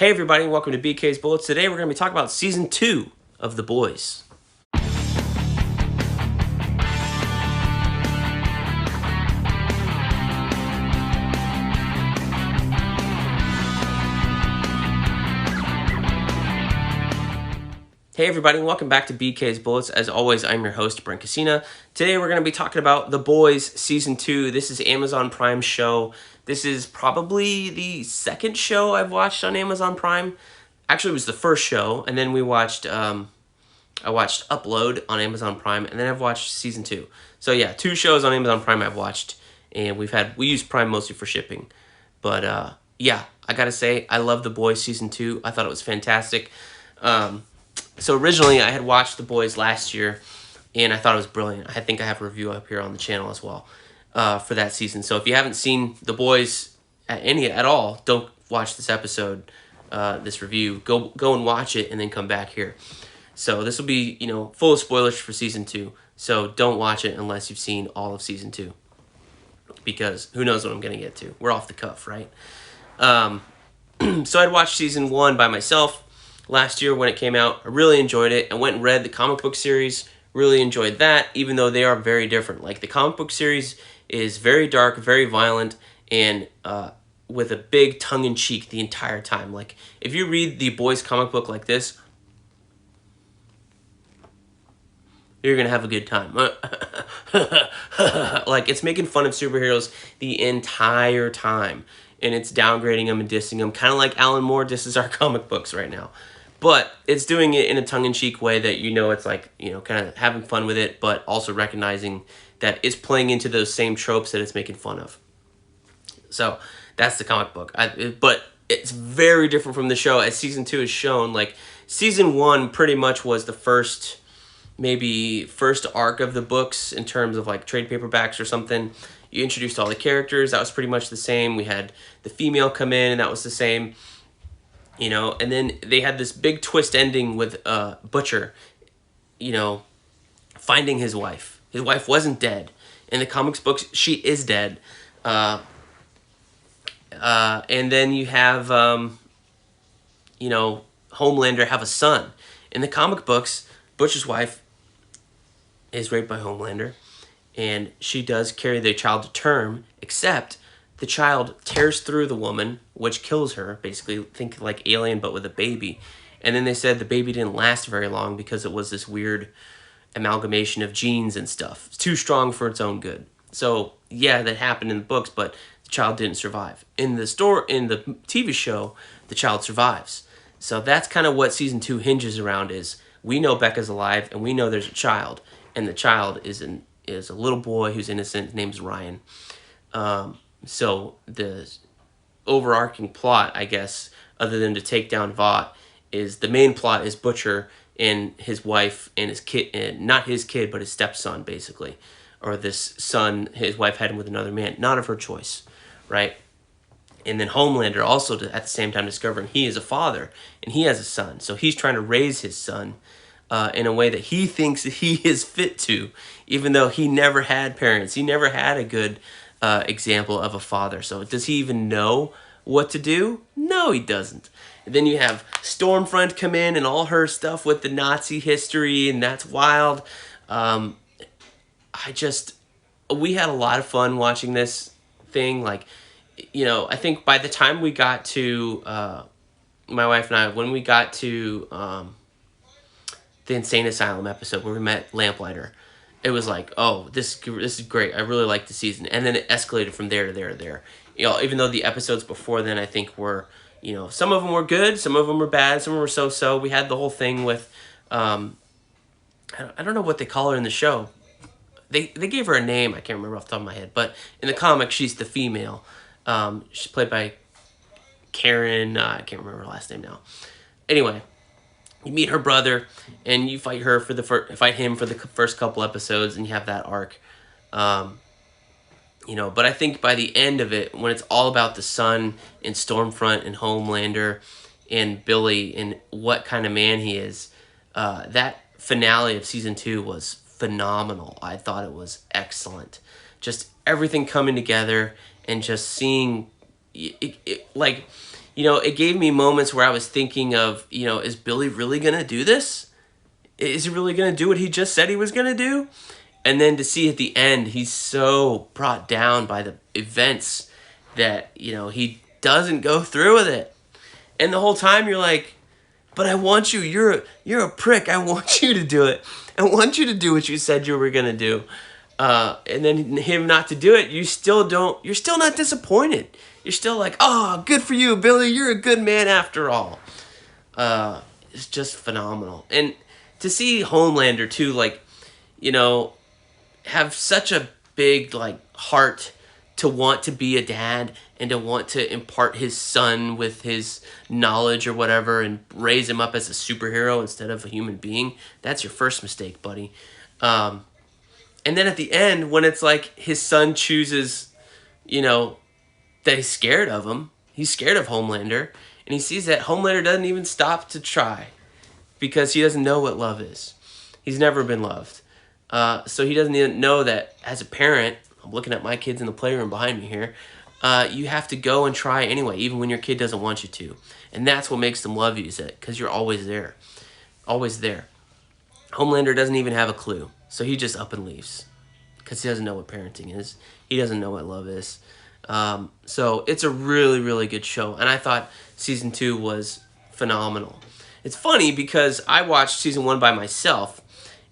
Hey everybody, welcome to BK's Bullets. Today we're going to be talking about Season 2 of The Boys. Hey everybody, and welcome back to BK's Bullets. As always, I'm your host, Brent. Today we're going to be talking about The Boys Season 2. This is Amazon Prime's show. This is probably the second show I've watched on Amazon Prime. Actually, it was the first show, and then I watched Upload on Amazon Prime, and then I've watched Season 2. So yeah, 2 shows on Amazon Prime I've watched, and we use Prime mostly for shipping. But yeah, I gotta say, I love The Boys Season 2. I thought it was fantastic. So originally, I had watched The Boys last year, and I thought it was brilliant. I think I have a review up here on the channel as well for that season. So if you haven't seen The Boys at all, don't watch this episode, this review. Go and watch it, and then come back here. So this will be, full of spoilers for Season 2. So don't watch it unless you've seen all of Season 2. Because who knows what I'm going to get to. We're off the cuff, right? So I'd watched Season 1 by myself last year when it came out. I really enjoyed it. I went and read the comic book series. Really enjoyed that, even though they are very different. Like, the comic book series is very dark, very violent, and with a big tongue-in-cheek the entire time. Like, if you read the Boys comic book like this, you're going to have a good time. Like, it's making fun of superheroes the entire time. And it's downgrading them and dissing them. Kind of like Alan Moore disses our comic books right now. But it's doing it in a tongue-in-cheek way that it's like, kind of having fun with it, but also recognizing that it's playing into those same tropes that it's making fun of. So that's the comic book. But it's very different from the show, as Season 2 is shown. Like, Season 1 pretty much was the first arc of the books in terms of like trade paperbacks or something. You introduced all the characters. That was pretty much the same. We had the female come in, and that was the same. And then they had this big twist ending with Butcher, finding his wife. His wife wasn't dead. In the comics books, she is dead. And then you have, Homelander have a son. In the comic books, Butcher's wife is raped by Homelander, and she does carry the child to term, except the child tears through the woman, which kills her, basically. Think like Alien, but with a baby. And then they said the baby didn't last very long because it was this weird amalgamation of genes and stuff. It's too strong for its own good. So, yeah, that happened in the books, but the child didn't survive. In the TV show, the child survives. So that's kind of what Season 2 hinges around is. We know Becca's alive, and we know there's a child. And the child is a little boy who's innocent. His name's Ryan. So the overarching plot, I guess, other than to take down Vought, is the main plot is Butcher and his wife and his kid, and not his kid, but his stepson, basically. Or this son his wife had him with another man, not of her choice, right? And then Homelander also, at the same time, discovering he is a father, and he has a son. So he's trying to raise his son in a way that he thinks that he is fit to, even though he never had parents. He never had a good example of a father. So does he even know what to do? No, he doesn't. And then you have Stormfront come in and all her stuff with the Nazi history, and that's wild. We had a lot of fun watching this thing. Like, I think by the time we got to, my wife and I, when we got to the Insane Asylum episode where we met Lamplighter, it was like, oh, this is great. I really like the season. And then it escalated from there to there to there. Even though the episodes before then, I think, were, some of them were good, some of them were bad, some of them were so-so. We had the whole thing with, I don't know what they call her in the show. They gave her a name. I can't remember off the top of my head. But in the comic, she's the female. She's played by Karen. I can't remember her last name now. Anyway, you meet her brother, and you fight him for the first couple episodes, and you have that arc. But I think by the end of it, when it's all about the son and Stormfront and Homelander and Billy and what kind of man he is, that finale of Season 2 was phenomenal. I thought it was excellent. Just everything coming together and just seeing, like, it gave me moments where I was thinking of, is Billy really going to do this? Is he really going to do what he just said he was going to do? And then to see at the end, he's so brought down by the events that, he doesn't go through with it. And the whole time you're like, but I want you. You're a prick. I want you to do it. I want you to do what you said you were going to do. And then him not to do it, you're still not disappointed. You're still like, oh, good for you, Billy. You're a good man after all. It's just phenomenal. And to see Homelander too, like, have such a big heart to want to be a dad and to want to impart his son with his knowledge or whatever and raise him up as a superhero instead of a human being. That's your first mistake, buddy. And then at the end, when it's like his son chooses, that he's scared of him. He's scared of Homelander. And he sees that Homelander doesn't even stop to try because he doesn't know what love is. He's never been loved. So he doesn't even know that as a parent, I'm looking at my kids in the playroom behind me here, you have to go and try anyway, even when your kid doesn't want you to. And that's what makes them love you, is that because you're always there. Always there. Homelander doesn't even have a clue. So he just up and leaves because he doesn't know what parenting is. He doesn't know what love is. So it's a really, really good show. And I thought season 2 was phenomenal. It's funny because I watched season 1 by myself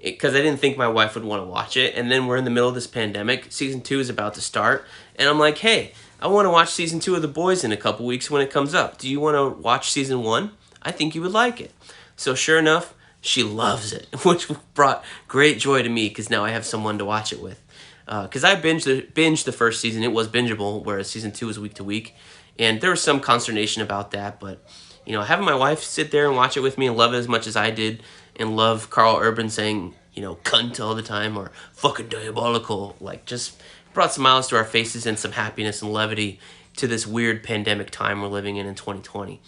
because I didn't think my wife would want to watch it. And then we're in the middle of this pandemic. Season 2 is about to start. And I'm like, hey, I want to watch season 2 of The Boys in a couple weeks when it comes up. Do you want to watch season 1? I think you would like it. So sure enough, she loves it, which brought great joy to me because now I have someone to watch it with. Because I binged the first season. It was bingeable, whereas season 2 was week to week. And there was some consternation about that. But, having my wife sit there and watch it with me and love it as much as I did and love Carl Urban saying, cunt all the time or fucking diabolical, just brought smiles to our faces and some happiness and levity to this weird pandemic time we're living in 2020.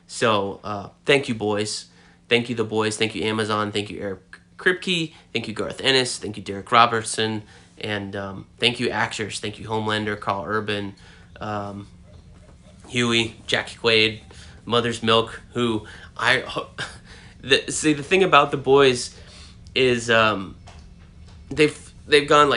So, thank you, boys. Thank you, The Boys. Thank you, Amazon. Thank you, Eric Kripke. Thank you, Garth Ennis. Thank you, Derek Robertson. And thank you, actors. Thank you, Homelander, Carl Urban, Huey, Jackie Quaid, Mother's Milk, who the thing about The Boys is they've gone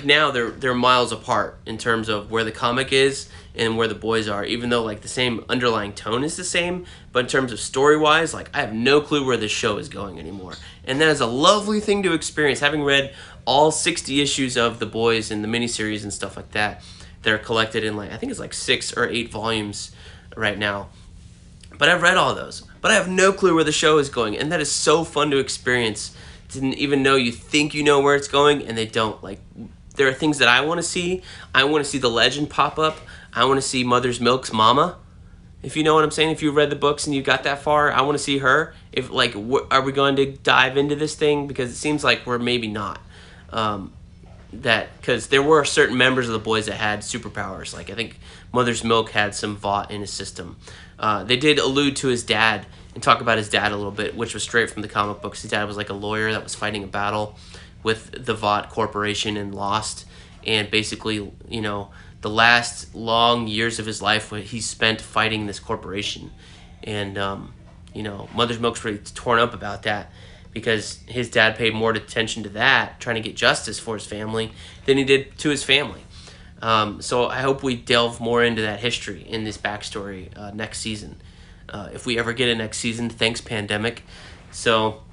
now they're miles apart in terms of where the comic is and where The Boys are, even though the same underlying tone is the same, but in terms of story-wise, I have no clue where this show is going anymore. And that is a lovely thing to experience, having read all 60 issues of The Boys and the miniseries and stuff like that. They're collected in I think it's 6 or 8 volumes right now. But I've read all those. But I have no clue where the show is going, and that is so fun to experience. Didn't even know you think you know where it's going, and they don't. There are things that I want to see. I want to see the legend pop up. I want to see Mother's Milk's mama. If you know what I'm saying, if you read the books and you got that far, I want to see her. If are we going to dive into this thing? Because it seems like we're maybe not. Because there were certain members of The Boys that had superpowers. I think Mother's Milk had some Vought in his system. They did allude to his dad and talk about his dad a little bit, which was straight from the comic books. His dad was a lawyer that was fighting a battle with the Vought Corporation and lost. And basically, the last long years of his life he spent fighting this corporation. And, Mother's Milk's really torn up about that because his dad paid more attention to that, trying to get justice for his family, than he did to his family. So I hope we delve more into that history in this backstory next season. If we ever get a next season, thanks pandemic. So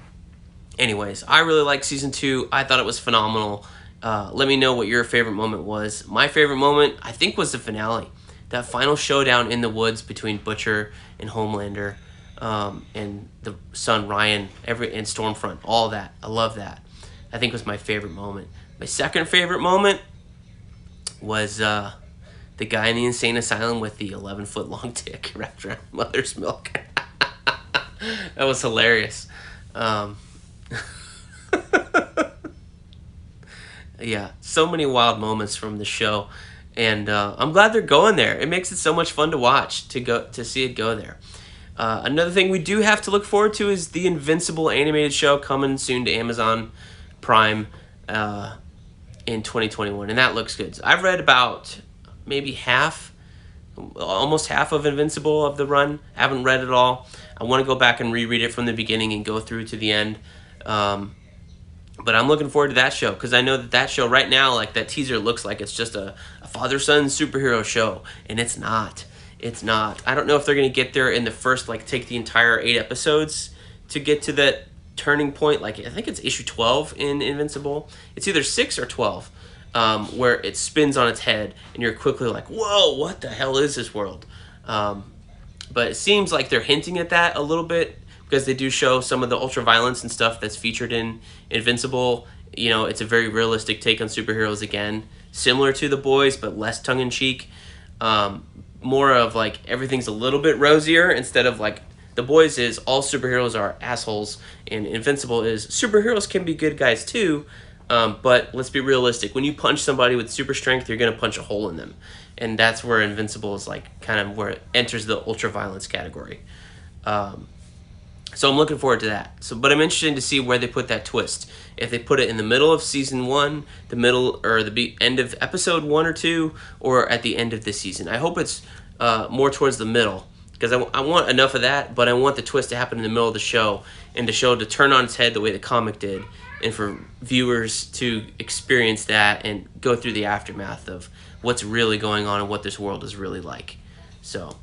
anyways, I really like season 2. I thought it was phenomenal. Let me know what your favorite moment was. My favorite moment, I think, was the finale. That final showdown in the woods between Butcher and Homelander, and the son Ryan, and Stormfront, all that. I love that. I think was my favorite moment. My second favorite moment was the guy in the insane asylum with the 11-foot long dick wrapped around Mother's Milk. That was hilarious. Yeah, so many wild moments from the show, and I'm glad they're going there. It makes it so much fun to watch, to see it go there. Another thing we do have to look forward to is the Invincible animated show coming soon to Amazon Prime in 2021, and that looks good. So I've read about maybe half almost half of Invincible of the run. I haven't read it all. I want to go back and reread it from the beginning and go through to the end. But I'm looking forward to that show because I know that show right now, like that teaser looks like it's just a father-son superhero show, and it's not. It's not. I don't know if they're going to get there in the first, like, take the entire 8 episodes to get to that turning point. Like, I think it's issue 12 in Invincible. It's either 6 or 12, where it spins on its head, and you're quickly like, whoa, what the hell is this world? But it seems like they're hinting at that a little bit because they do show some of the ultra-violence and stuff that's featured in Invincible. You know, it's a very realistic take on superheroes again, similar to The Boys, but less tongue-in-cheek. More of, like, everything's a little bit rosier instead of, like, The Boys is all superheroes are assholes, and Invincible is superheroes can be good guys too, but let's be realistic. When you punch somebody with super strength, you're going to punch a hole in them. And that's where Invincible is, like, kind of where it enters the ultra-violence category. So I'm looking forward to that. But I'm interested to see where they put that twist. If they put it in the middle of season 1, the middle or the end of episode 1 or 2, or at the end of the season. I hope it's more towards the middle because I want enough of that, but I want the twist to happen in the middle of the show and the show to turn on its head the way the comic did, and for viewers to experience that and go through the aftermath of what's really going on and what this world is really like. So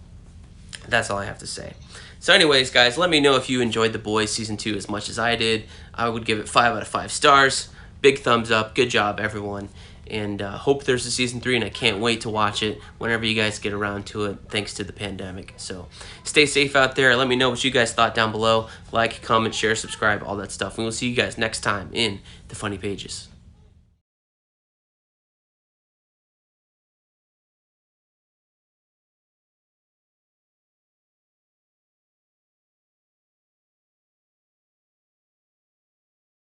that's all I have to say. So anyways, guys, let me know if you enjoyed The Boys Season 2 as much as I did. I would give it 5 out of 5 stars. Big thumbs up. Good job, everyone. And hope there's a Season 3, and I can't wait to watch it whenever you guys get around to it, thanks to the pandemic. So stay safe out there. Let me know what you guys thought down below. Like, comment, share, subscribe, all that stuff. And we'll see you guys next time in the Funny Pages.